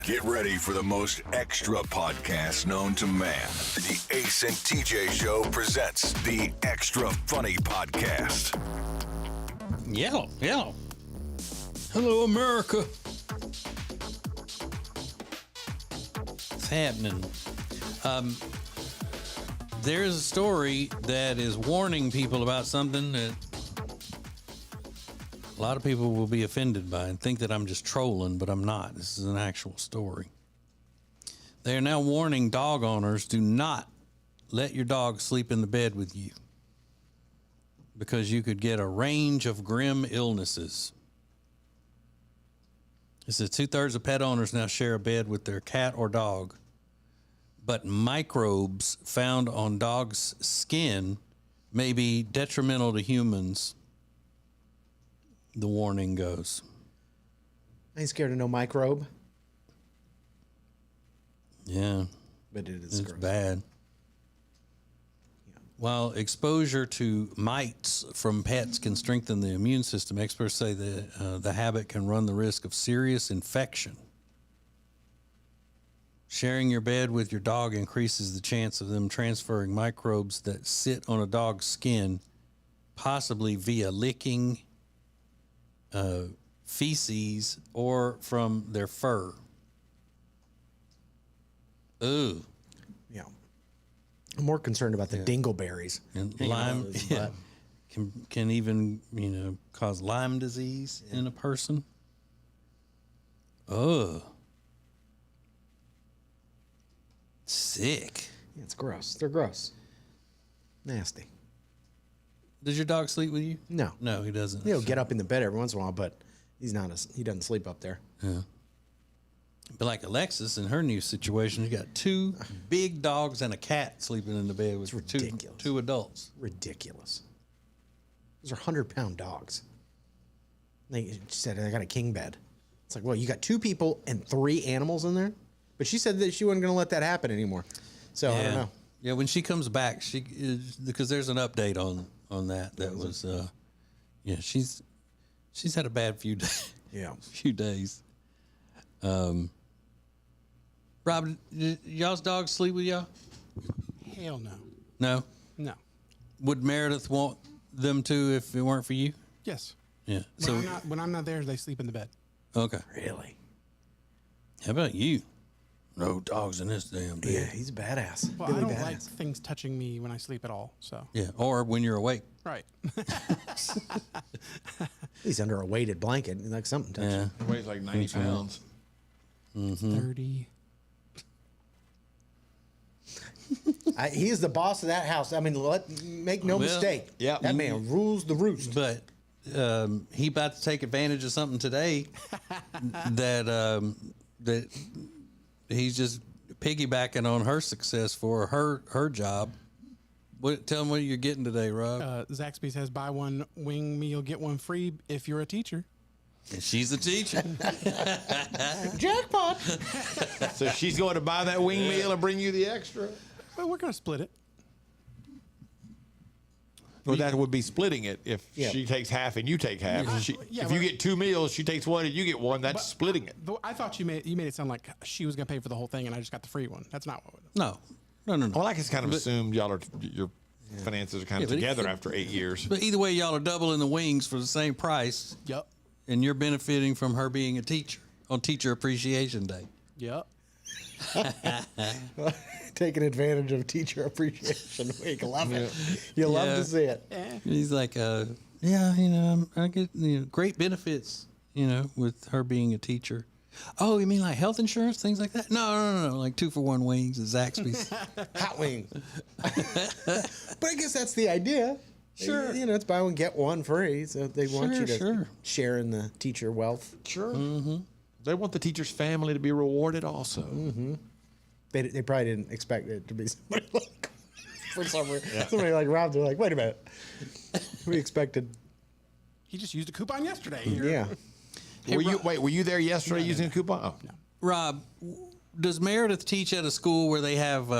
Get ready for the most extra podcast known to man. The Ace and TJ Show presents the Extra Funny Podcast. Yeah. Hello, America. What's happening? There's a story that is warning people about something that a lot of people will be offended by and think that I'm just trolling, but I'm not. This is an actual story. They are now warning dog owners, do not let your dog sleep in the bed with you because you could get a range of grim illnesses. It says 2/3 of pet owners now share a bed with their cat or dog, but microbes found on dogs' skin may be detrimental to humans. The warning goes. I ain't scared of no microbe. Yeah. But it is It's gross. bad. Yeah. While exposure to mites from pets can strengthen the immune system, experts say that the habit can run the risk of serious infection. Sharing your bed with your dog increases the chance of them transferring microbes that sit on a dog's skin, possibly via licking, feces, or from their fur. Ooh. Yeah. I'm more concerned about the dingleberries. And hanging out Lyme of his butt. can even, cause Lyme disease in a person. Oh. Sick. Yeah, it's gross. They're gross. Nasty. Does your dog sleep with you? No. No, he doesn't. He'll get up in the bed every once in a while, but he doesn't sleep up there. Yeah. But like Alexis in her new situation, she got 2 big dogs and a cat sleeping in the bed with ridiculous. two adults. Ridiculous. Those are 100-pound dogs. She said, I got a king bed. It's like, well, you got 2 people and 3 animals in there? But she said that she wasn't going to let that happen anymore. So I don't know. Yeah, when she comes back, because there's an update on that. That was, she's had a bad few days. Yeah. Few days. Rob, y'all's dogs sleep with y'all? Hell no. No. No. Would Meredith want them to if it weren't for you? Yes. Yeah. When I'm not there, they sleep in the bed. Okay. Really? How about you? No dogs in this damn bed. Yeah, he's a badass. Well, Billy I don't badass. like things touching me when I sleep at all. So. Yeah. Or when you're awake. Right. He's under a weighted blanket. Like something touching Yeah. him. It weighs like 90 pounds. 30. He is the boss of that house. I mean, make no Well, mistake. yeah. That man rules the roost. But he about to take advantage of something today that he's just piggybacking on her success for her job. Tell him what you're getting today, Rob. Zaxby's has buy one wing meal, get one free if you're a teacher. And she's a teacher. Jackpot. So she's going to buy that wing meal and bring you the extra? Well, we're going to split it. Well, that would be splitting it if Yeah. she takes half and you take half. Yeah, if you get 2 meals, she takes 1 and you get 1. That's splitting it. I thought you made it sound like she was going to pay for the whole thing and I just got the free one. That's not what. No. Well, I just kind of assumed your finances are kind of but together after 8 years. But either way, y'all are doubling the wings for the same price, Yep. and you're benefiting from her being a teacher on Teacher Appreciation Day. Yep. Taking advantage of Teacher Appreciation Week. Love it. You love to see it. He's like, I get great benefits, with her being a teacher. Oh, you mean like health insurance, things like that? No, like 2-for-1 wings at Zaxby's. Hot wing. But I guess that's the idea. Sure. It's buy one, get one free. So they want you to Sure. share in the teacher wealth. Sure. Mm-hmm. They want the teacher's family to be rewarded also. Mm-hmm. They probably didn't expect it to be somebody like, for some reason. Somebody like Rob, they're like, wait a minute. We expected. He just used a coupon yesterday. Yeah. Were you there yesterday using a coupon? Oh. No. Rob, does Meredith teach at a school where they have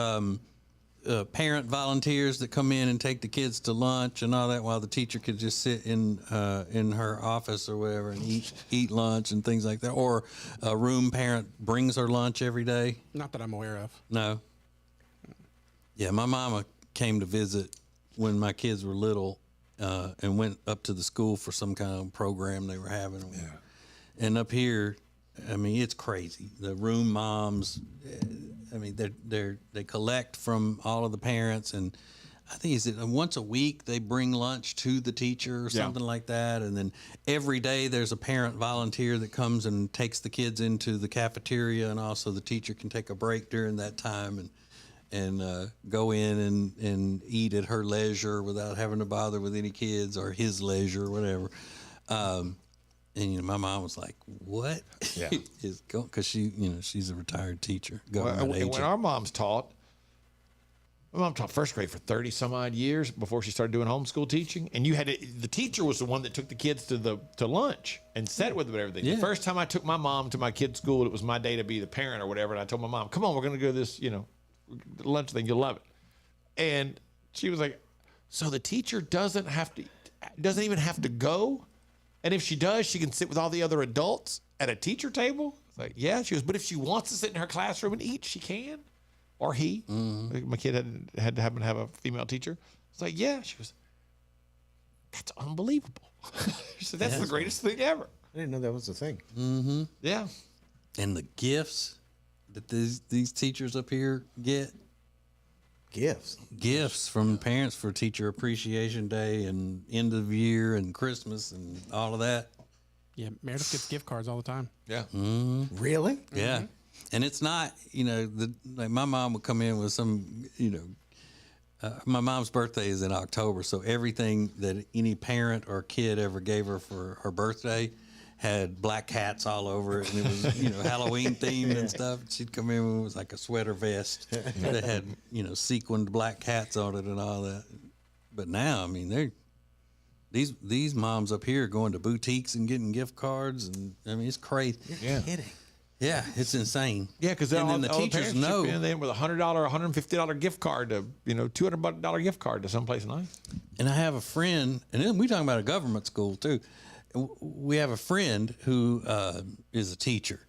parent volunteers that come in and take the kids to lunch and all that, while the teacher could just sit in her office or whatever and eat lunch and things like that. Or a room parent brings her lunch every day. Not that I'm aware of. No. Yeah, my mama came to visit when my kids were little, and went up to the school for some kind of program they were having. Yeah. And up here, I mean, it's crazy. The room moms, I mean, they collect from all of the parents, and I think is it once a week they bring lunch to the teacher or something like that, and then every day there's a parent volunteer that comes and takes the kids into the cafeteria, and also the teacher can take a break during that time and go in and eat at her leisure without having to bother with any kids, or his leisure or whatever. And my mom was like, "What?" Yeah. is going, because she's a retired teacher, Well, government when agent. our moms taught, my mom taught first grade for 30 some odd years before she started doing homeschool teaching. And the teacher was the one that took the kids to lunch and sat with them and everything. Yeah. The first time I took my mom to my kid's school, it was my day to be the parent or whatever. And I told my mom, "Come on, we're going to go to this, lunch thing. You'll love it." And she was like, "So the teacher doesn't even have to go? And if she does, she can sit with all the other adults at a teacher table?" It's like, "Yeah." She goes, "But if she wants to sit in her classroom and eat, she can." Or he. Like, my kid had to happen to have a female teacher. It's like, "Yeah." She goes, "That's unbelievable." She said, "That's the greatest thing ever." I didn't know that was a thing. Yeah. And the gifts that these teachers up here get. Gifts from parents for Teacher Appreciation Day and end of year and Christmas and all of that. Yeah, Meredith gets gift cards all the time. Yeah. Really? Yeah. And it's not, like my mom would come in with some, my mom's birthday is in October. So everything that any parent or kid ever gave her for her birthday had black hats all over it. And it was, Halloween themed and stuff. She'd come in with like a sweater vest that had, sequined black hats on it and all that. But now, I mean, these moms up here are going to boutiques and getting gift cards. And I mean, it's crazy. You're kidding. Yeah, it's insane. Yeah, because and all, then the all teachers parents know. chip in then with a $100, $150 gift card to, $200 gift card to someplace nice. And I have a friend, and then we talking about a government school too. We have a friend who is a teacher,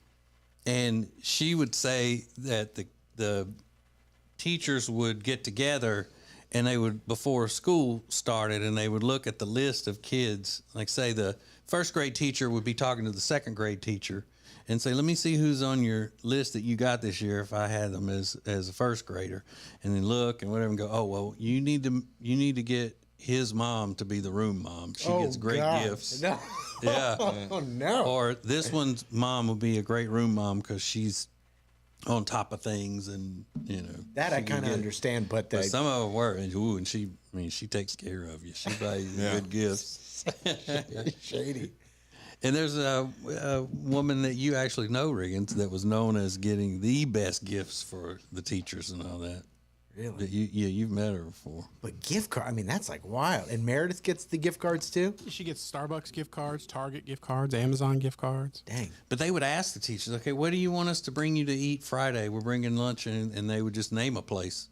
and she would say that the teachers would get together, and they would, before school started, and they would look at the list of kids. Like, say the first grade teacher would be talking to the second grade teacher and say, "Let me see who's on your list that you got this year if I had them as a first grader." And then look and whatever and go, "Oh, well, you need to get his mom to be the room mom. She gets great gifts." No. Yeah. Oh, no. Or this one's mom will be a great room mom because she's on top of things, and That she I can kind of get- understand, but But some of them were, and she takes care of you. She buys you good gifts. shady. And there's a woman that you actually know, Riggins, that was known as getting the best gifts for the teachers and all that. Really? That you've met her before. But gift card, I mean, that's like wild. And Meredith gets the gift cards too? She gets Starbucks gift cards, Target gift cards, Amazon gift cards. Dang. But they would ask the teachers, "Okay, what do you want us to bring you to eat Friday? We're bringing lunch," and they would just name a place.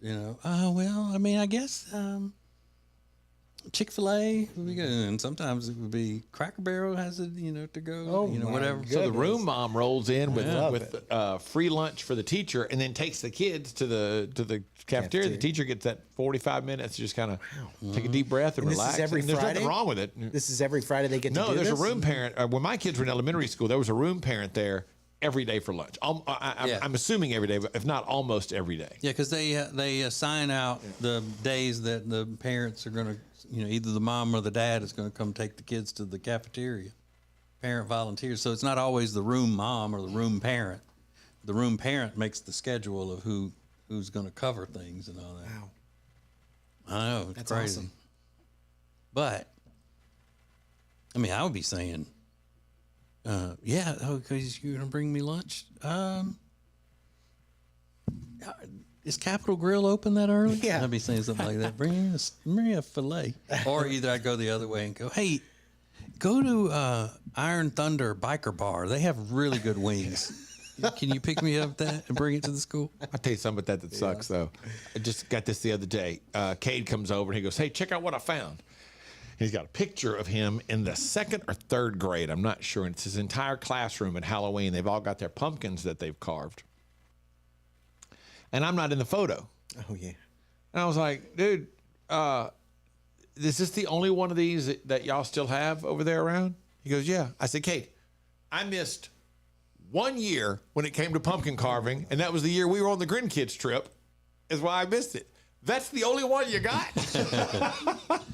Oh, well, I mean, I guess Chick-fil-A would be good. And sometimes it would be Cracker Barrel has it, to go, Oh, my whatever. goodness. So the room mom rolls in with Love free lunch for the teacher, and then takes the kids to the cafeteria. The teacher gets that 45 minutes to just kind of take a deep breath and And this is relax. every and there's Friday? nothing wrong with it. This is every Friday they get to No, do there's this? a room parent. When my kids were in elementary school, there was a room parent there every day for lunch. I'm assuming every day, but if not, almost every day. Yeah, because they assign out the days that the parents are going to, either the mom or the dad is going to come take the kids to the cafeteria. Parent volunteers. So it's not always the room mom or the room parent. The room parent makes the schedule of who's going to cover things and all that. Wow. I know, it's That's crazy. awesome. But, I mean, I would be saying, because you're going to bring me lunch. Is Capitol Grill open that early? Yeah. I'd be saying something like that. Bring me a filet. Or either I'd go the other way and go, "Hey, go to Iron Thunder Biker Bar. They have really good wings." Can you pick me up that and bring it to the school? I'll tell you something about that sucks, though. I just got this the other day. Cade comes over and he goes, hey, check out what I found. He's got a picture of him in the 2nd or 3rd grade. I'm not sure. And it's his entire classroom at Halloween. They've all got their pumpkins that they've carved. And I'm not in the photo. Oh, yeah. And I was like, dude, is this the only one of these that y'all still have over there around? He goes, yeah. I said, Kate, I missed 1 year when it came to pumpkin carving, and that was the year we were on the Grin Kids trip, is why I missed it. That's the only one you got?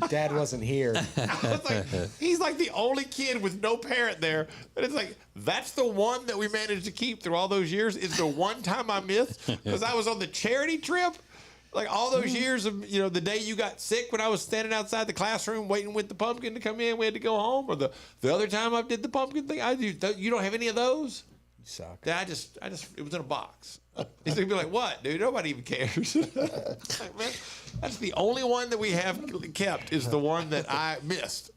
Dad wasn't here. I was like, he's like the only kid with no parent there. And it's like, that's the one that we managed to keep through all those years is the one time I missed because I was on the charity trip. Like all those years of, the day you got sick when I was standing outside the classroom waiting with the pumpkin to come in, we had to go home. Or the other time I did the pumpkin thing, you don't have any of those? You suck. Yeah, I just, it was in a box. He's gonna be like, what, dude? Nobody even cares. Like, man, that's the only one that we have kept is the one that I missed.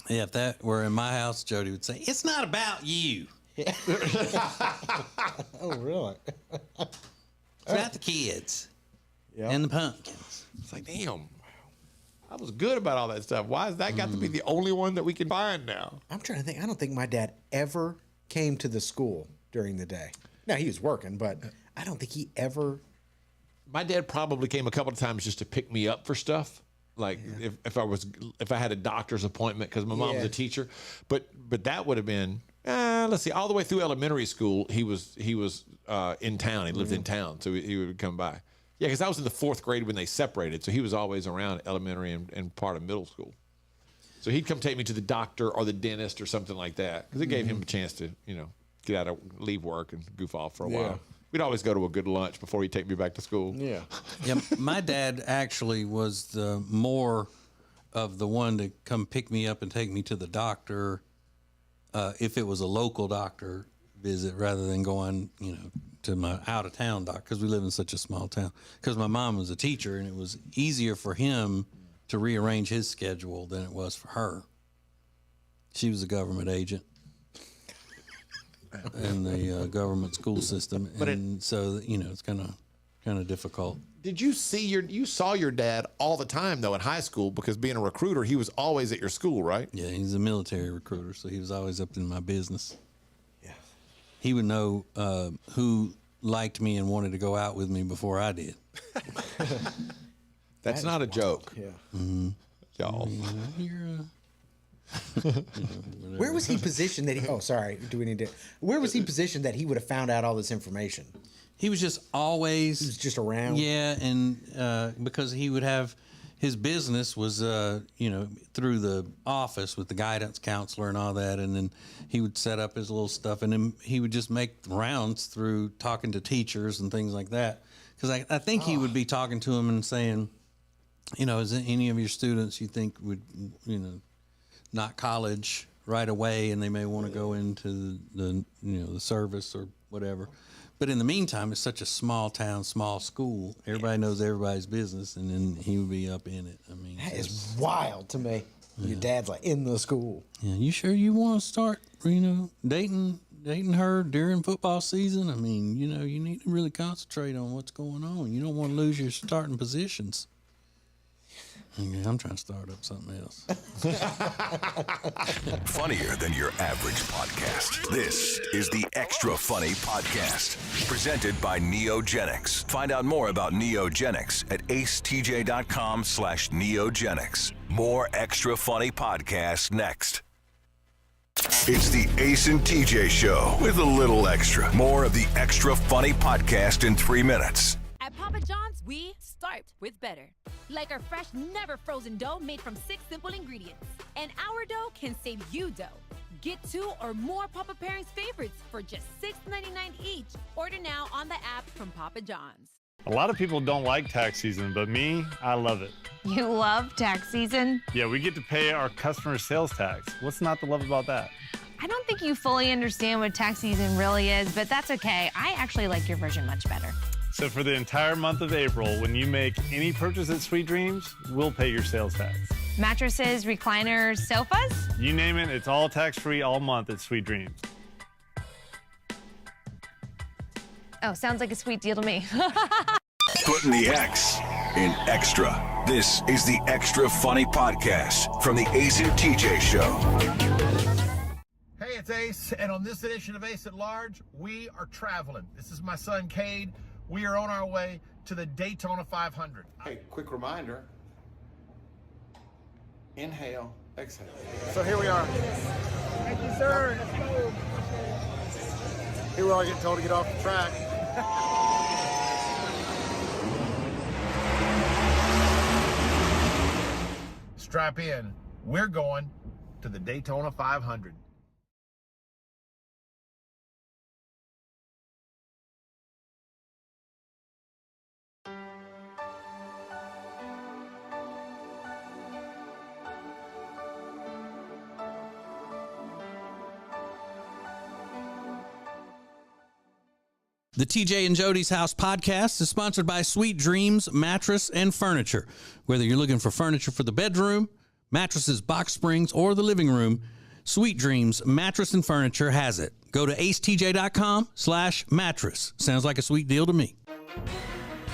Yeah, if that were in my house, Jody would say, it's not about you. Oh, really? It's about the kids and the pumpkins. It's like, damn, I was good about all that stuff. Why has that got to be the only one that we can find now? I'm trying to think. I don't think my dad ever came to the school during the day. Now, he was working, but I don't think he ever. My dad probably came a couple of times just to pick me up for stuff. Like if I had a doctor's appointment because my mom was a teacher, but that would have been let's see, all the way through elementary school he was in town. He lived in town, so he would come by. Yeah, because I was in the 4th grade when they separated, so he was always around elementary and part of middle school. So he'd come take me to the doctor or the dentist or something like that because it gave him a chance to get out of leave work and goof off for a while. We'd always go to a good lunch before he'd take me back to school. Yeah. Yeah, my dad actually was the more of the one to come pick me up and take me to the doctor if it was a local doctor visit rather than going, to my out-of-town doctor because we live in such a small town. Because my mom was a teacher and it was easier for him to rearrange his schedule than it was for her. She was a government agent in the government school system, and so it's kind of difficult. Did you see you saw your dad all the time though in high school because being a recruiter he was always at your school, right? Yeah, he's a military recruiter, so he was always up in my business. Yeah. He would know who liked me and wanted to go out with me before I did. That's not a joke. Yeah. Y'all. Where was he positioned that he? Oh, sorry. Do we need to? Where was he positioned that he would have found out all this information? He was just always. He was just around. Yeah, and because he would have his business was through the office with the guidance counselor and all that, and then he would set up his little stuff, and then he would just make rounds through talking to teachers and things like that. Because I think he would be talking to them and saying, is there any of your students you think would not college right away, and they may want to go into the service or whatever. But in the meantime, it's such a small town, small school. Everybody knows everybody's business, and then he would be up in it. I mean, That is wild to me. Your dad's like in the school. yeah, you sure you want to start, dating her during football season? I mean, you need to really concentrate on what's going on. You don't want to lose your starting positions. Yeah, I'm trying to start up something else. Funnier than your average podcast. This is the Extra Funny Podcast, presented by Neogenics. Find out more about Neogenics at acetj.com/Neogenics. More Extra Funny podcasts next. It's the Ace and TJ Show with a little extra. More of the Extra Funny Podcast in 3 minutes. At Papa John's, we start with better. Like our fresh, never frozen dough made from 6 simple ingredients. And our dough can save you dough. Get 2 or more Papa Pairings favorites for just $6.99 each. Order now on the app from Papa John's. A lot of people don't like tax season, but me, I love it. You love tax season? Yeah, we get to pay our customer sales tax. What's not to love about that? I don't think you fully understand what tax season really is, but that's okay. I actually like your version much better. So for the entire month of April, when you make any purchase at Sweet Dreams, we'll pay your sales tax. Mattresses, recliners, sofas? You name it, it's all tax-free all month at Sweet Dreams. Oh, sounds like a sweet deal to me. Putting the X in extra. This is the Extra Funny Podcast from the Ace and TJ Show. Hey, it's Ace, and on this edition of Ace at Large, we are traveling. This is my son, Cade. We are on our way to the Daytona 500. Hey, quick reminder. Inhale, exhale. So here we are. Thank you, sir. Let's go. Here we are getting told to get off the track. Strap in. We're going to the Daytona 500. The TJ and Jody's House podcast is sponsored by Sweet Dreams Mattress and Furniture. Whether you're looking for furniture for the bedroom, mattresses, box springs, or the living room, Sweet Dreams Mattress and Furniture has it. Go to acetj.com/mattress. Sounds like a sweet deal to me.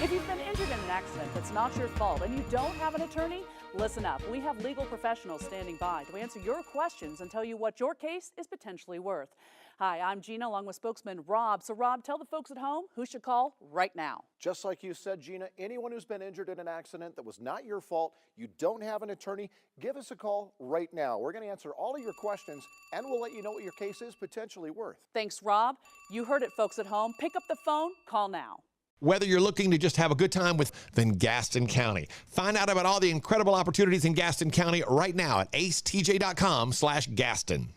If you've been injured in an accident that's not your fault and you don't have an attorney, listen up. We have legal professionals standing by to answer your questions and tell you what your case is potentially worth. Hi, I'm Gina, along with spokesman Rob. So, Rob, tell the folks at home who should call right now. Just like you said, Gina, anyone who's been injured in an accident that was not your fault, you don't have an attorney, give us a call right now. We're going to answer all of your questions, and we'll let you know what your case is potentially worth. Thanks, Rob. You heard it, folks at home. Pick up the phone, call now. Whether you're looking to just have a good time then Gaston County. Find out about all the incredible opportunities in Gaston County right now at acetj.com/Gaston.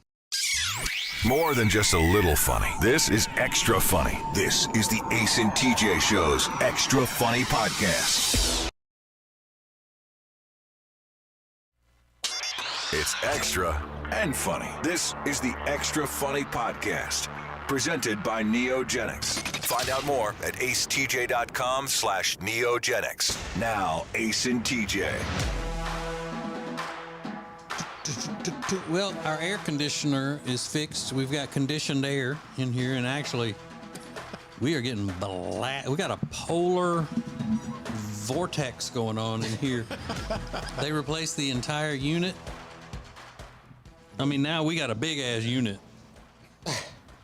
More than just a little funny. This is extra funny. This is the Ace and TJ Show's Extra Funny Podcast. It's extra and funny. This is the Extra Funny Podcast, presented by Neogenics. Find out more at acetj.com/Neogenics. Now, Ace and TJ. Well, our air conditioner is fixed. We've got conditioned air in here, and actually, we are getting black. We got a polar vortex going on in here. They replaced the entire unit. I mean, now we got a big-ass unit.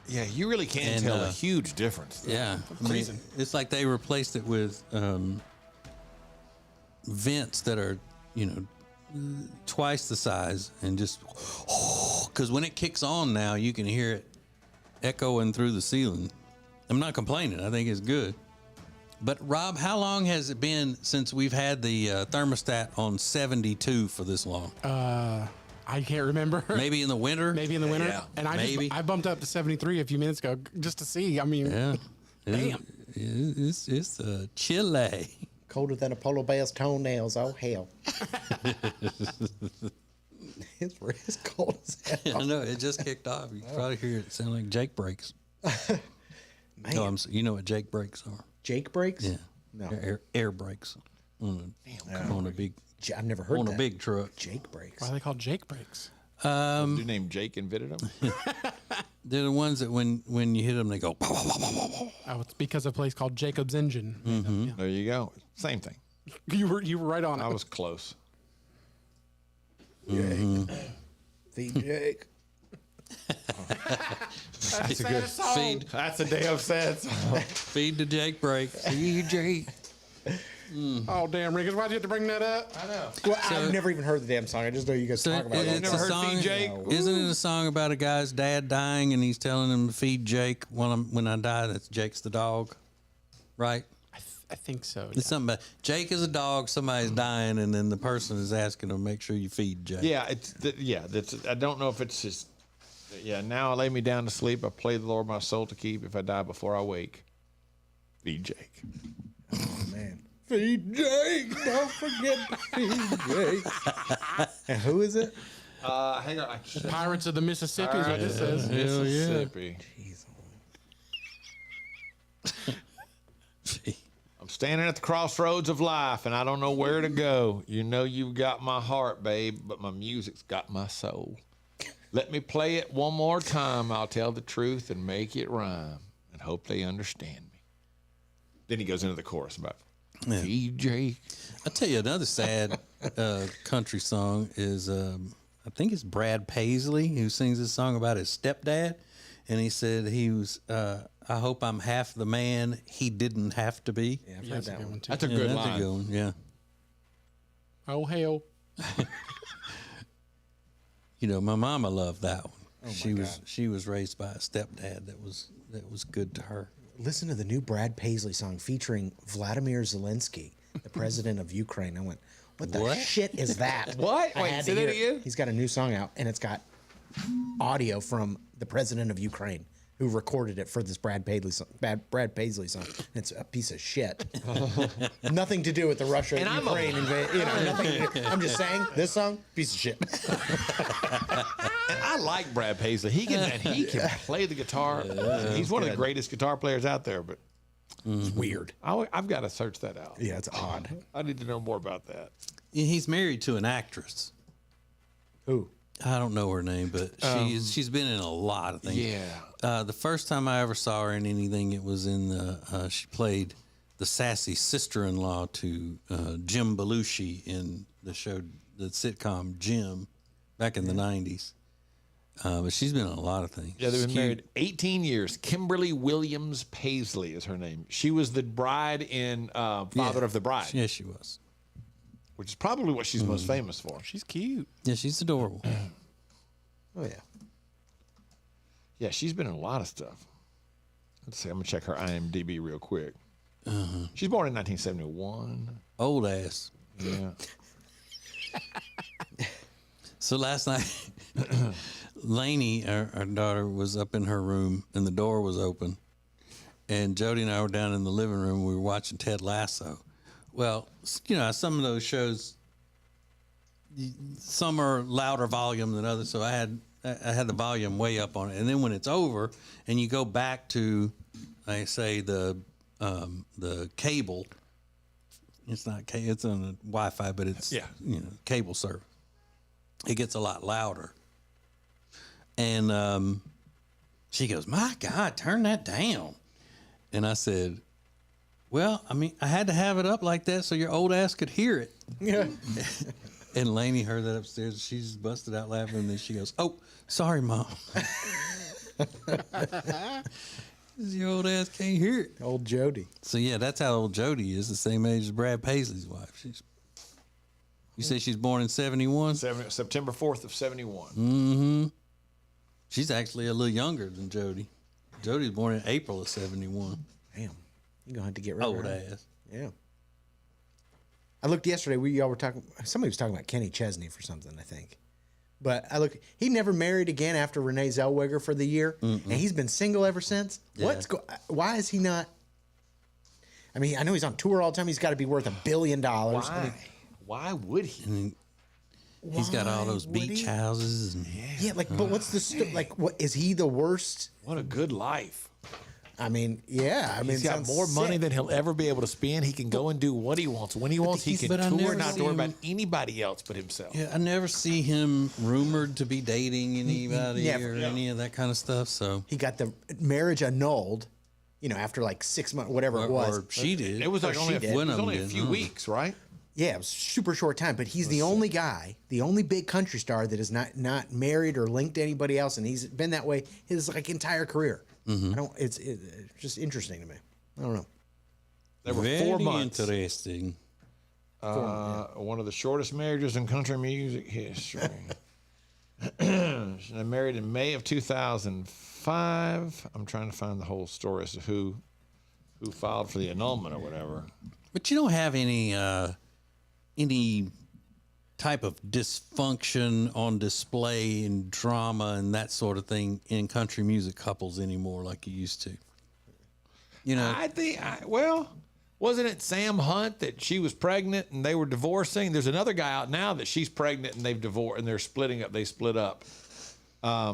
Yeah, you really can tell a huge difference. Yeah. I mean, it's like they replaced it with vents that are, twice the size, and just because when it kicks on now, you can hear it echoing through the ceiling. I'm not complaining. I think it's good. But Rob, how long has it been since we've had the thermostat on 72 for this long? I can't remember. Maybe in the winter. Yeah. And I bumped up to 73 a few minutes ago just to see. I mean, yeah. Damn. It's chilly. Colder than a polar bear's toenails. Oh, hell. It's cold as hell. I know. It just kicked off. You can probably hear it sound like Jake brakes. Man. No, you know what Jake brakes are? Jake brakes? Yeah. No. Air brakes. On a big... I've never heard on that. a big truck. Jake brakes. Why are they called Jake brakes? Your name Jake invented them? They're the ones that when you hit them, they go... Oh, it's because of a place called Jacob's Engine. Mm-hmm. There you go. Same thing. You were right on it. I was close. Jake. Feed Jake. That's a good feed. That's a damn sad song. Feed the Jake brake. Feed Jake. Oh, damn, Rickers, why'd you have to bring that up? I know. Well, I've never even heard the damn song. I just know you guys talk about it. It's never a heard song, Feed Jake? Isn't it a song about a guy's dad dying and he's telling him to feed Jake when I die? That's Jake's the dog, right? I think so. It's something about Jake is a dog, somebody's dying, and then the person is asking to make sure you feed Jake. Yeah, I don't know if it's just. Yeah, now I lay me down to sleep. I play the Lord my soul to keep. If I die before I wake, feed Jake. Oh, man. Feed Jake. Don't forget to feed Jake. And who is it? Hang on. Pirates of the Mississippi is what this says. Mississippi. Jeez. I'm standing at the crossroads of life, and I don't know where to go. You know you've got my heart, babe, but my music's got my soul. Let me play it one more time. I'll tell the truth and make it rhyme and hope they understand me. Then he goes into the chorus about Yeah. TJ. I'll tell you another sad country song is I think it's Brad Paisley who sings this song about his stepdad, and he said he was I hope I'm half the man he didn't have to be. Yeah, I've heard that one. That's a good that's line. a good one. Yeah. Oh hell. You know, my mama loved that one. She was raised by a stepdad that was good to her. Listen to the new Brad Paisley song featuring Vladimir Zelensky, the president of Ukraine. I went, what the What? shit is that? What? I Wait, had say to that hear it. again? He's got a new song out, and it's got audio from the president of Ukraine who recorded it for this Brad Paisley song. It's a piece of shit. Nothing to do with the Russia And I'm Ukraine invasion. You know, nothing to do. I'm just saying, this song, piece of shit. I like Brad Paisley. He can play the guitar. He's one of the greatest guitar players out there. But It's weird. I've got to search that out. Yeah, it's odd. I need to know more about that. He's married to an actress. Who? I don't know her name, but she's been in a lot of things. Yeah. The first time I ever saw her in anything, it was in the she played the sassy sister-in-law to Jim Belushi in the sitcom Jim, back in the 90s. But she's been in a lot of things. Yeah, they've been She's married 18 years. Kimberly Williams Paisley is her name. She was the bride in Father of the Bride. Yes, she was. Which is probably what she's most famous for. She's cute. Yeah, she's adorable. Oh, yeah. Yeah, she's been in a lot of stuff. Let's see. I'm going to check her IMDb real quick. She's born in 1971. Old ass. Yeah. So last night, Lainey, our daughter, was up in her room and the door was open. And Jody and I were down in the living room. We were watching Ted Lasso. Well, you know, some of those shows, some are louder volume than others. So I had the volume way up on it. And then when it's over and you go back to, I say, the cable, it's not cable, it's on the Wi-Fi, but it's, cable service. It gets a lot louder. And she goes, my God, turn that down. And I said, well, I mean, I had to have it up like that so your old ass could hear it. Yeah. And Lainey heard that upstairs. She's busted out laughing. And then she goes, oh, sorry, Mom. Your old ass can't hear it. Old Jody. So, yeah, that's how old Jody is, the same age as Brad Paisley's wife. You say she's born in 71? September 4th of 71. Mm-hmm. She's actually a little younger than Jody. Jody's born in April of 71. Damn. You're going to have to get rid Old of her. ass. Yeah. I looked yesterday. Y'all were talking. Somebody was talking about Kenny Chesney for something, I think. But I look. He never married again after Renee Zellweger for the year, and he's been single ever since. Yeah. Why is he not? I mean, I know he's on tour all the time. He's got to be worth $1 billion. Why? I mean, Why would he? I mean, he's got all those would beach he? houses. And, yeah, like, but what's the like? What is he the worst? What a good life. I mean, yeah. I mean, He's got more money than he'll ever be able to spend. He can go and do what he wants when he wants. He can but I tour, never not see to worry him- about anybody else but himself. yeah, I never see him rumored to be dating anybody Never. or any of that kind of stuff. So, He got the marriage annulled, after like 6 months, whatever it was. or she did. It was like Or only, she a, did. it was One of only a them few did. weeks, right? Yeah, it was super short time, but he's the only guy, the only big country star that is not married or linked to anybody else, and he's been that way his like entire career. I don't. It's just interesting to me. I don't know. There were Very 4 months. interesting. One of the shortest marriages in country music history. They married in May of 2005. I'm trying to find the whole story as to who filed for the annulment or whatever. But you don't have any type of dysfunction on display and drama and that sort of thing in country music couples anymore like you used to. You know, I think, wasn't it Sam Hunt that she was pregnant and they were divorcing? There's another guy out now that she's pregnant and they've divorced and they're splitting up. They split up. I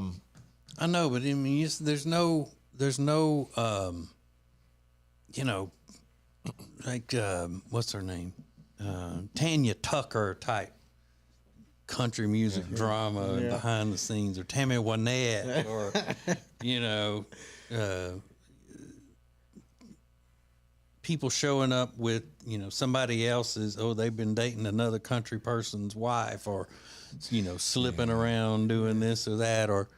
know, but I mean, there's no, like what's her name, Tanya Tucker type country music drama and behind the scenes, or Tammy Wynette, or people showing up with, somebody else's, they've been dating another country person's wife, or, slipping around doing this or that, or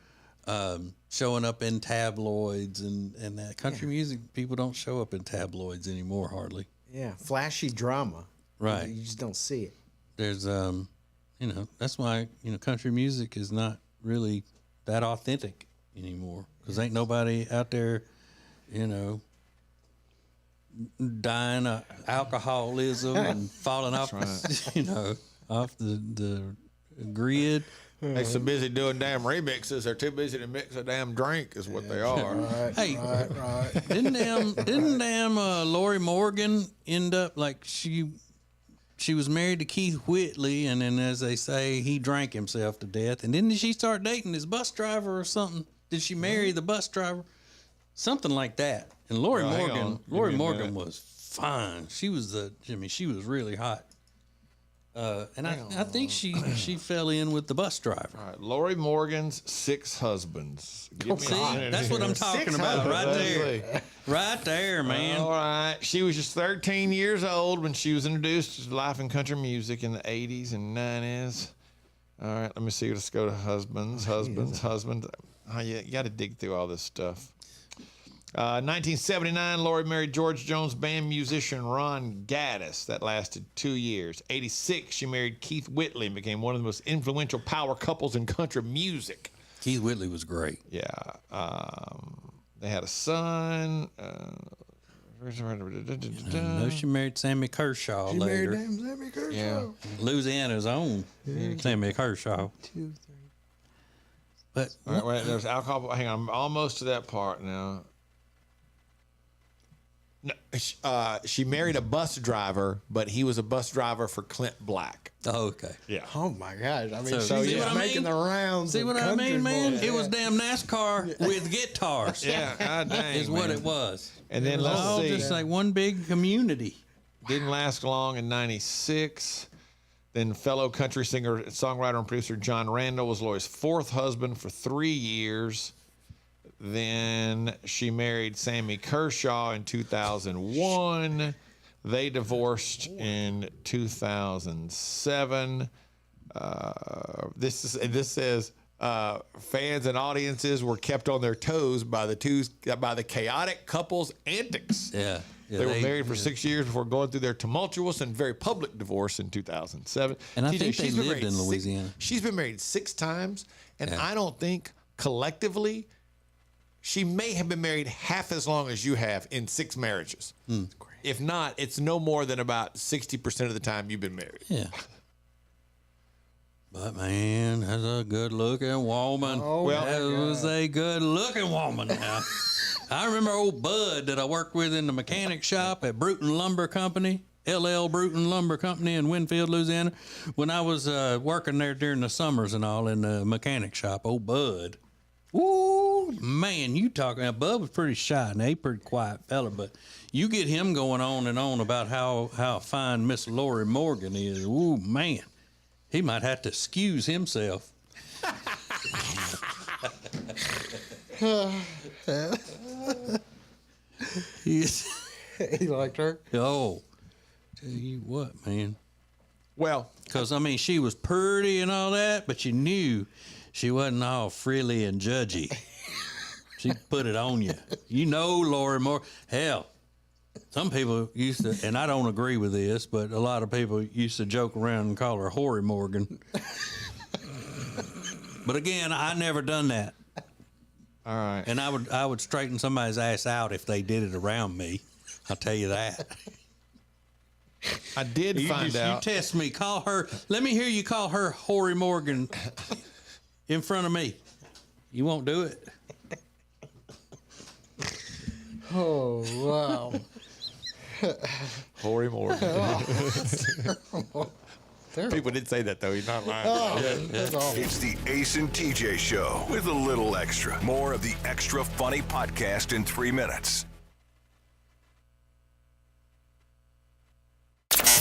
showing up in tabloids and that. Country music, people don't show up in tabloids anymore, hardly. Yeah, flashy drama. Right. You just don't see it. There's, that's why, country music is not really that authentic anymore, because ain't nobody out there, dying of alcoholism and falling off, off the grid. They so busy doing damn remixes, they're too busy to mix a damn drink, is what they are. Right, Hey, right. didn't damn Lori Morgan end up like she was married to Keith Whitley, and then, as they say, he drank himself to death, and didn't she start dating his bus driver or something? Did she marry the bus driver? Something like that. And Lori Morgan was fine. She was she was really hot. And I think she fell in with the bus driver. All right, Lori Morgan's 6 husbands. That's what I'm talking about right there. Right there, man. All right. She was just 13 years old when she was introduced to life and country music in the 80s and 90s. All right, let me see. Let's go to husbands. Oh, yeah, you got to dig through all this stuff. 1979, Lori married George Jones band musician Ron Gaddis. That lasted 2 years. 86, she married Keith Whitley and became one of the most influential power couples in country music. Keith Whitley was great. Yeah. They had a son. She married Sammy Kershaw later. Sammy Kershaw. Yeah. Louisiana's own Sammy Kershaw. 2, 3. But all right, wait, there's alcohol. Hang on, I'm almost to that part now. No, she married a bus driver, but he was a bus driver for Clint Black. Oh, okay. Yeah. Oh my gosh! I mean, So, she's see what I making mean? the rounds. See of what I country mean, man? boys. It was damn NASCAR with guitars. Yeah, God dang, is what man. it was. And then It was let's all see. just like one big community. Didn't last long in 96. Then fellow country singer, songwriter, and producer John Randall was Lori's 4th husband for 3 years. Then she married Sammy Kershaw in 2001. They divorced in 2007. This says fans and audiences were kept on their toes by the chaotic couple's antics. Yeah. They were married for 6 years before going through their tumultuous and very public divorce in 2007. And I TJ, think they she's been lived married in Louisiana. She's been married 6 times, and Yeah. I don't think collectively she may have been married half as long as you have in 6 marriages. If not, it's no more than about 60% of the time you've been married. Yeah. But man, that's a good-looking woman. Oh, well, that was a good-looking woman. Now, I remember old Bud that I worked with in the mechanic shop at Bruton Lumber Company, LL Bruton Lumber Company in Winfield, Louisiana. When I was working there during the summers and all in the mechanic shop, old Bud. Ooh, man, you talking? Now, Bud was pretty shy and a pretty quiet fella, but you get him going on and on about how fine Miss Lori Morgan is. Ooh, man, he might have to excuse himself. He liked her. Oh, tell you what, man. Well, because I mean, she was pretty and all that, but you knew she wasn't all frilly and judgy. She put it on you. You know, Lori Morgan. Hell, some people used to, and I don't agree with this, but a lot of people used to joke around and call her Hoary Morgan. But again, I never done that. All right. And I would straighten somebody's ass out if they did it around me. I'll tell you that. I did find out. You test me. Call her. Let me hear you call her Hoary Morgan in front of me. You won't do it. Oh, wow. Hoary Morgan. People did say that, though. He's not lying. It's the Ace and TJ Show with a little extra. More of the extra funny podcast in 3 minutes.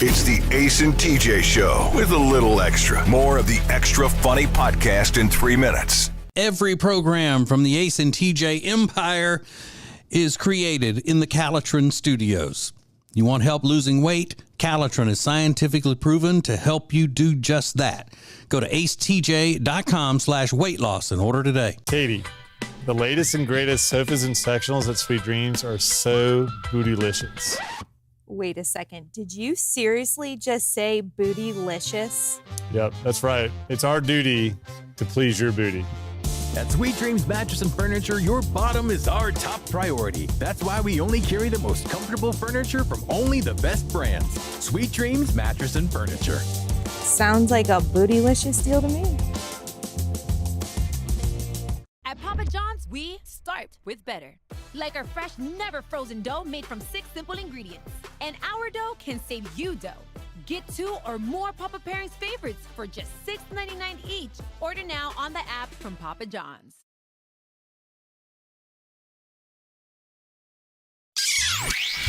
It's the Ace and TJ Show with a little extra. More of the extra funny podcast in 3 minutes. Every program from the Ace and TJ Empire is created in the Calitrin Studios. You want help losing weight? Calitrin is scientifically proven to help you do just that. Go to acetj.com/weight loss and order today. Katie, the latest and greatest sofas and sectionals at Sweet Dreams are so bootylicious. Wait a second. Did you seriously just say bootylicious? Yep, that's right. It's our duty to please your booty. At Sweet Dreams Mattress and Furniture, your bottom is our top priority. That's why we only carry the most comfortable furniture from only the best brands. Sweet Dreams Mattress and Furniture. Sounds like a bootylicious deal to me. At Papa John's, we start with better. Like our fresh, never frozen dough made from 6 simple ingredients. And our dough can save you dough. Get 2 or more Papa Pairings favorites for just $6.99 each. Order now on the app from Papa John's.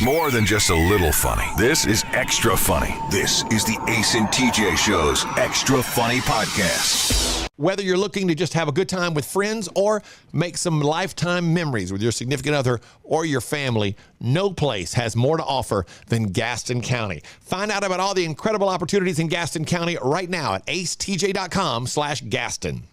More than just a little funny. This is extra funny. This is the Ace and TJ Show's Extra Funny Podcast. Whether you're looking to just have a good time with friends or make some lifetime memories with your significant other or your family, no place has more to offer than Gaston County. Find out about all the incredible opportunities in Gaston County right now at acetj.com/Gaston.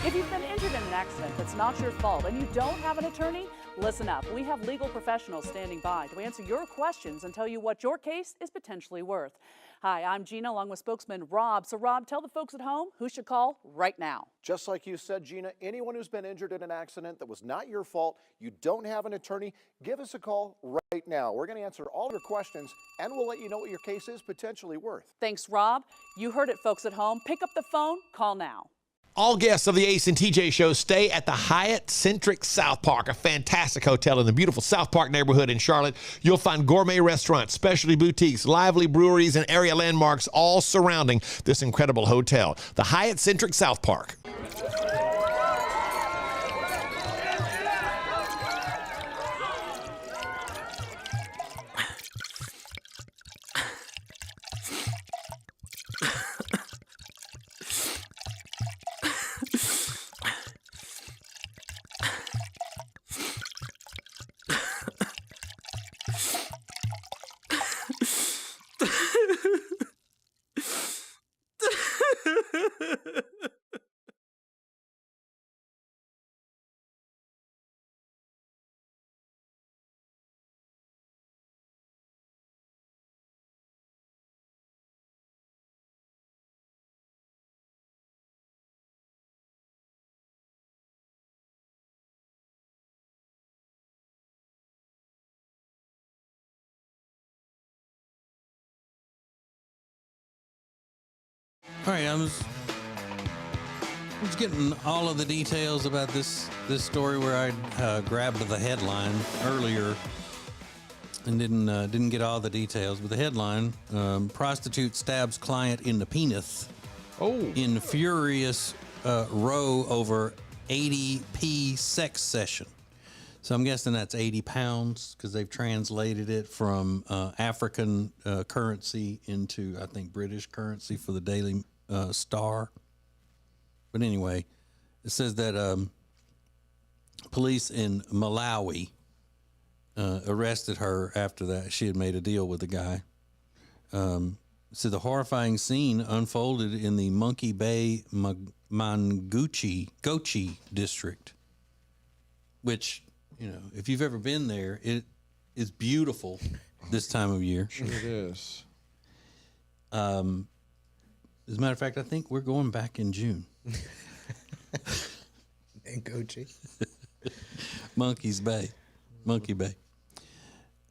If you've been injured in an accident that's not your fault and you don't have an attorney, listen up. We have legal professionals standing by to answer your questions and tell you what your case is potentially worth. Hi, I'm Gina, along with spokesman Rob. So, Rob, tell the folks at home who should call right now. Just like you said, Gina, anyone who's been injured in an accident that was not your fault, you don't have an attorney, give us a call right now. We're going to answer all your questions, and we'll let you know what your case is potentially worth. Thanks, Rob. You heard it, folks at home. Pick up the phone, call now. All guests of the Ace and TJ Show stay at the Hyatt Centric South Park, a fantastic hotel in the beautiful South Park neighborhood in Charlotte. You'll find gourmet restaurants, specialty boutiques, lively breweries, and area landmarks all surrounding this incredible hotel. The Hyatt Centric South Park. All right, I was getting all of the details about this story where I grabbed the headline earlier and didn't get all the details. But the headline: prostitute stabs client in the penis. Oh, in furious row over 80p sex session. So I'm guessing that's 80 pounds because they've translated it from African currency into, I think, British currency for the Daily Star. But anyway, it says that police in Malawi arrested her after that. She had made a deal with the guy. So the horrifying scene unfolded in the Monkey Bay Gochi district, which, you know, if you've ever been there, it is beautiful this time of year. Sure it is. As a matter of fact, I think we're going back in June. In Gochi. Monkey Bay.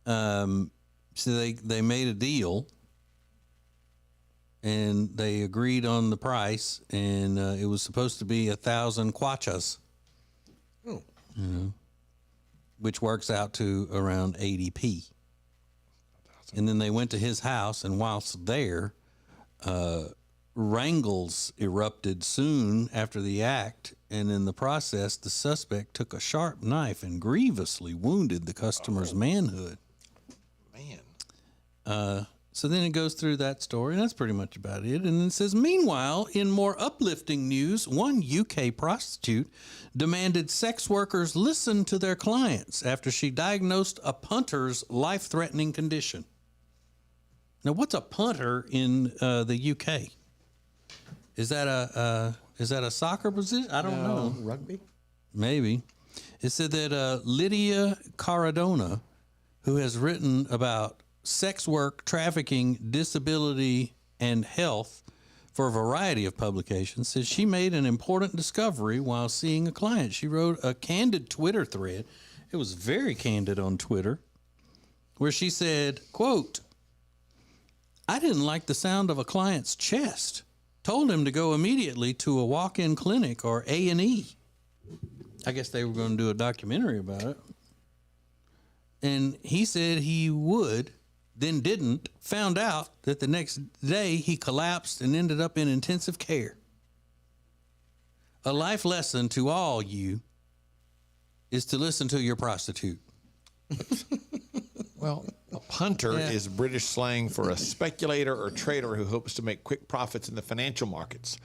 So they made a deal, and they agreed on the price, and it was supposed to be 1,000 kwachas. Oh. You know, which works out to around 80p. And then they went to his house, and whilst there, wrangles erupted soon after the act, and in the process, the suspect took a sharp knife and grievously wounded the customer's manhood. Man. So then it goes through that story, and that's pretty much about it. And then it says, meanwhile, in more uplifting news, one UK prostitute demanded sex workers listen to their clients after she diagnosed a punter's life-threatening condition. Now, what's a punter in the UK? Is that a soccer position? I don't know. Rugby? Maybe. It said that Lydia Caradona, who has written about sex work, trafficking, disability, and health for a variety of publications, says she made an important discovery while seeing a client. She wrote a candid Twitter thread. It was very candid on Twitter, where she said, quote, I didn't like the sound of a client's chest. Told him to go immediately to a walk-in clinic or A&E. I guess they were going to do a documentary about it. And he said he would, then didn't, found out that the next day he collapsed and ended up in intensive care. A life lesson to all you is to listen to your prostitute. Well, a punter Yeah. is British slang for a speculator or trader who hopes to make quick profits in the financial markets.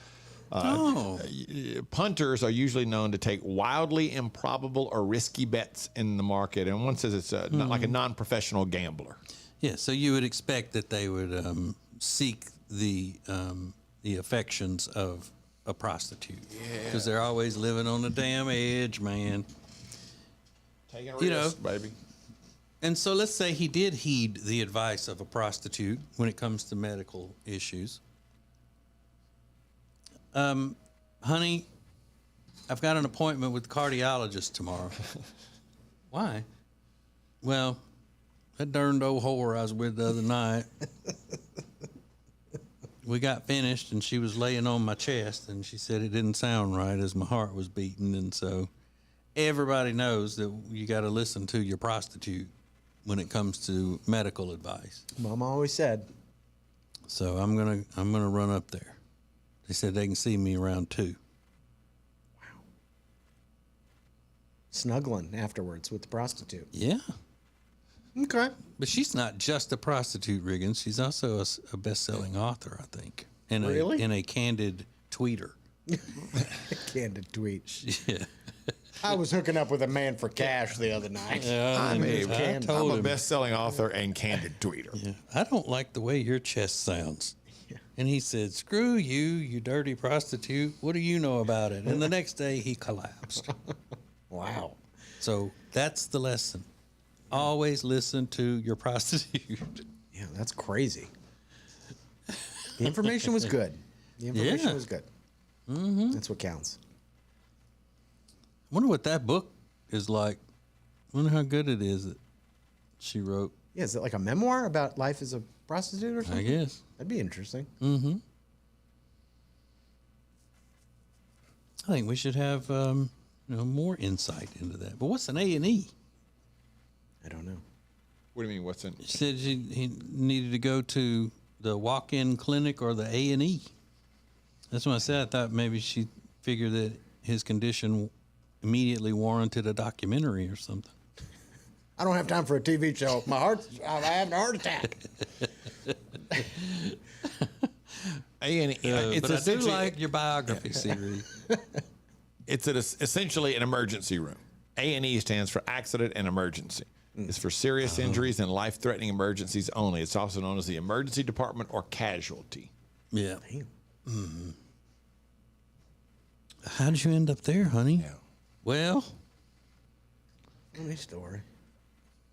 Punters are usually known to take wildly improbable or risky bets in the market, and one says it's not like a non-professional gambler. Yeah, so you would expect that they would seek the affections of a prostitute, because they're always living on the damn edge, man. Taking a risk, baby. And so let's say he did heed the advice of a prostitute when it comes to medical issues. Honey, I've got an appointment with the cardiologist tomorrow. Why? Well, that darned old whore I was with the other night, we got finished and she was laying on my chest and she said it didn't sound right as my heart was beating. And so everybody knows that you got to listen to your prostitute when it comes to medical advice. Mom always said. So I'm gonna run up there. They said they can see me around 2. Wow. Snuggling afterwards with the prostitute. Yeah. Okay. But she's not just a prostitute, Riggins. She's also a best-selling author, I think. And Really? in a candid tweeter. Candid tweet. Yeah. I was hooking up with a man for cash the other night. I'm told a him. best-selling author and candid tweeter. Yeah. I don't like the way your chest sounds. And he said, screw you, you dirty prostitute. What do you know about it? And the next day he collapsed. Wow. So that's the lesson. Always listen to your prostitute. Yeah, that's crazy. The information was good. The information was good. Mm-hmm. That's what counts. I wonder what that book is like. I wonder how good it is that she wrote. Yeah, is it like a memoir about life as a prostitute or something? I guess. That'd be interesting. Mm-hmm. I think we should have more insight into that. But what's an A&E? I don't know. What do you mean, what's in? She said he needed to go to the walk-in clinic or the A&E. That's what I said. I thought maybe she figured that his condition immediately warranted a documentary or something. I don't have time for a TV show. I'm having a heart attack. It's but I do like your biography series. It's essentially an emergency room. A&E stands for accident and emergency. It's for serious injuries and life-threatening emergencies only. It's also known as the emergency department or casualty. Yeah. Mm-hmm. How'd you end up there, honey? Yeah. Well, Funny story.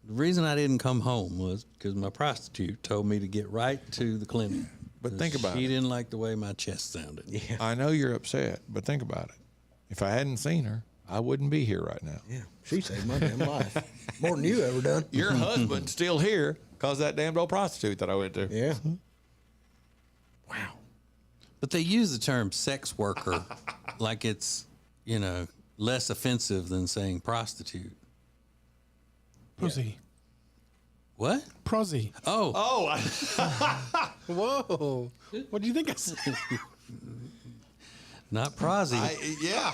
the reason I didn't come home was because my prostitute told me to get right to the clinic. But think about She it. didn't like the way my chest sounded. Yeah. I know you're upset, but think about it. If I hadn't seen her, I wouldn't be here right now. Yeah. She saved my damn life. More than you ever done. Your husband's still here because that damned old prostitute that I went to. Yeah. Wow. But they use the term sex worker like it's, less offensive than saying prostitute. Prosy. What? Prosy. Oh. Whoa. What do you think I said? Not prosy. Yeah.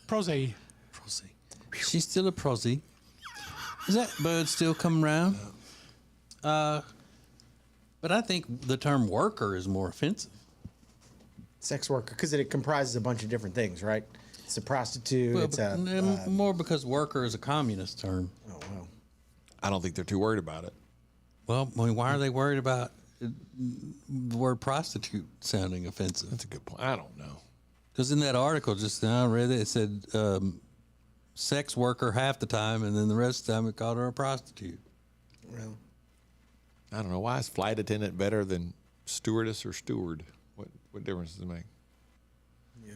Prosy. Prosy. She's still a prosy. Is that bird still coming around? But I think the term worker is more offensive. Sex worker, because it comprises a bunch of different things, right? It's a prostitute. Well, it's a more because worker is a communist term. Oh wow. I don't think they're too worried about it. Well, I mean, why are they worried about the word prostitute sounding offensive? That's a good point. I don't know. Because in that article, just now I read it, it said sex worker half the time, and then the rest of the time it called her a prostitute. Well, I don't know. Why is flight attendant better than stewardess or steward? What difference does it make? Yeah.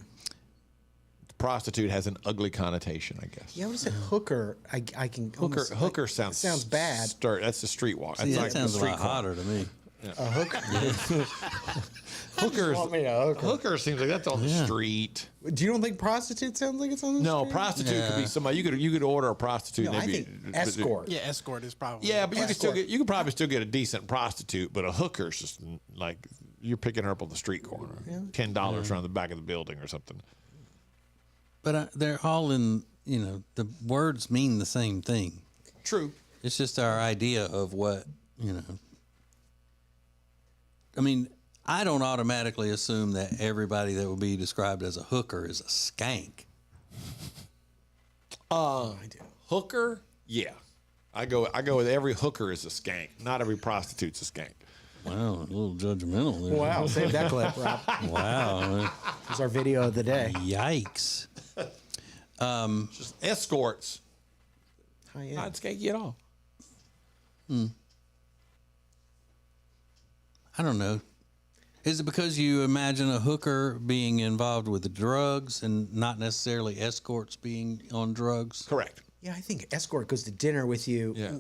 Prostitute has an ugly connotation, I guess. Yeah, I would say hooker. I can almost, hooker sounds bad. That's the street walk. See, that like sounds the a street lot corner. hotter to me. Yeah. A hooker. Hooker seems like that's on the street. Do you don't think prostitute sounds like it's on the street? No, prostitute could be somebody. You could order a prostitute. No, and I they'd think be, escort. Yeah, escort is probably. Yeah, but you could probably still get a decent prostitute, but a hooker's just like you're picking her up on the street corner. $10 around the back of the building or something. But they're all in, the words mean the same thing. True. It's just our idea of what, I mean, I don't automatically assume that everybody that would be described as a hooker is a skank. I do. Hooker? Yeah. I go with every hooker is a skank. Not every prostitute's a skank. Wow, a little judgmental there. Wow, save that clip, Rob. Wow. It's our video of the day. Yikes. Just escorts. High-end. Not skanky at all. I don't know. Is it because you imagine a hooker being involved with the drugs and not necessarily escorts being on drugs? Correct. Yeah, I think escort goes to dinner with you. Yeah.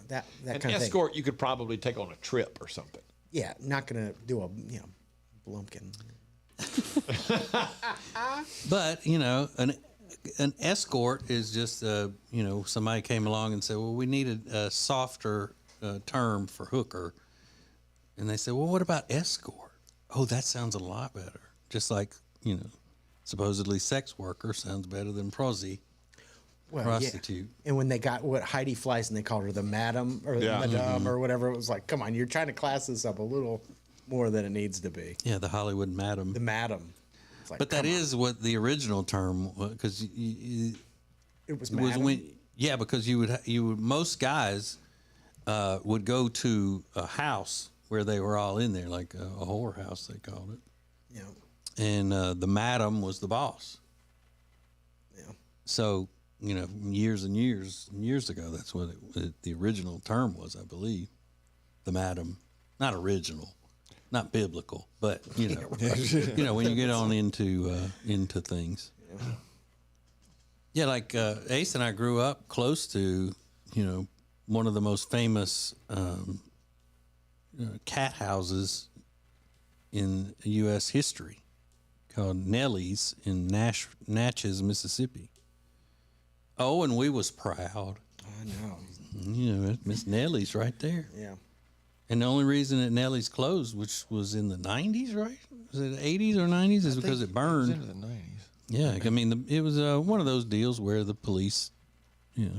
That An kind of escort you could probably take on a trip or something. thing. Yeah, not gonna do a Blumpkin. But an escort is just somebody came along and said, well, we needed a softer term for hooker, and they said, well, what about escort? Oh, that sounds a lot better. Just like supposedly sex worker sounds better than prostitute. Yeah. And when they got Heidi Fleiss and they called her the madam or madame or whatever, it was like, come on, you're trying to class this up a little more than it needs to be. Yeah, the Hollywood madam. The madam. It's like, But that is what the original term was, because it was madam? because you would most guys would go to a house where they were all in there, like a whorehouse they called it. Yeah. And the madam was the boss. Yeah. So years and years ago, that's what the original term was, I believe. The madam, not original. Not biblical, but when you get on into things. Yeah, like Ace and I grew up close to, one of the most famous cat houses in U.S. history, called Nellie's in Natchez, Mississippi. Oh, and we was proud. I know. Miss Nellie's right there. Yeah. And the only reason that Nellie's closed, which was in the 90s, right? Was it 80s or 90s? Is because it burned. It was into the 90s. Yeah, I mean, it was one of those deals where the police,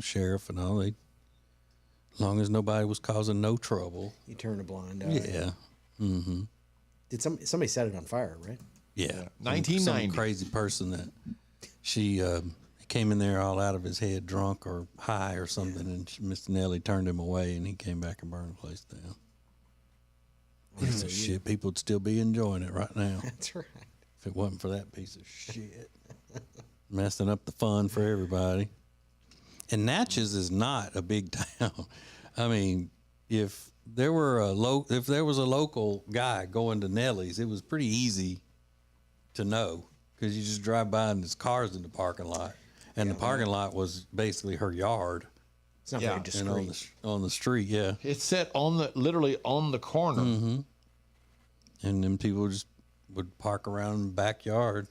sheriff and all, as long as nobody was causing no trouble. You turn a blind eye. Yeah. Mm-hmm. Did somebody set it on fire, right? Yeah. 1990. Some crazy person that she came in there all out of his head, drunk or high or something, and Mr. Nellie turned him away, and he came back and burned the place down. Piece of shit. People would still be enjoying it right now. That's right. If it wasn't for that piece of shit. Messing up the fun for everybody. And Natchez is not a big town. I mean, if there was a local guy going to Nellie's, it was pretty easy to know, because you just drive by and there's cars in the parking lot. And the parking lot was basically her yard. It's not very discreet. And on the street, yeah. It's set literally on the corner. Mm-hmm. And then people just would park around in the backyard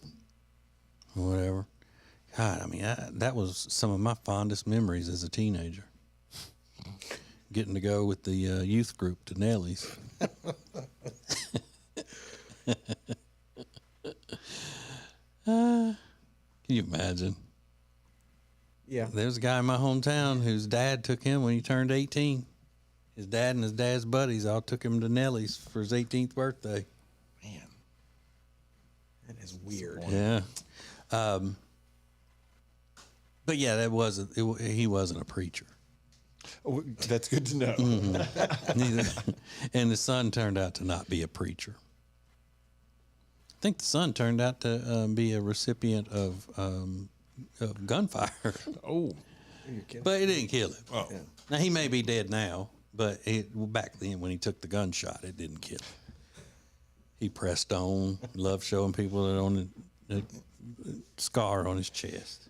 or whatever. God, I mean, that was some of my fondest memories as a teenager. Getting to go with the youth group to Nellie's. Can you imagine? Yeah. There's a guy in my hometown whose dad took him when he turned 18. His dad and his dad's buddies all took him to Nellie's for his 18th birthday. Man, that is weird. Yeah. But yeah, he wasn't a preacher. Oh, that's good to know. Mm-hmm. And the son turned out to not be a preacher. I think the son turned out to be a recipient of gunfire. Oh. But it didn't kill him. Oh. Yeah. Now, he may be dead now, but back then when he took the gunshot, it didn't kill him. He pressed on, loved showing people that on the scar on his chest.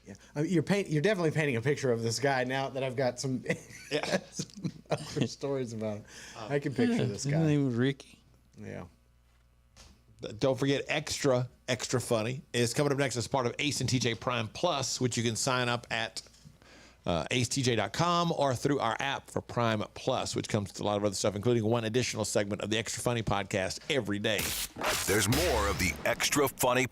Yeah, you're definitely painting a picture of this guy now that I've got some, some other stories about him. I can picture this guy. His name was Ricky. Yeah. Don't forget Extra Funny is coming up next as part of Ace and TJ Prime Plus, which you can sign up at acetj.com or through our app for Prime Plus, which comes with a lot of other stuff, including one additional segment of the Extra Funny podcast every day. There's more of the Extra Funny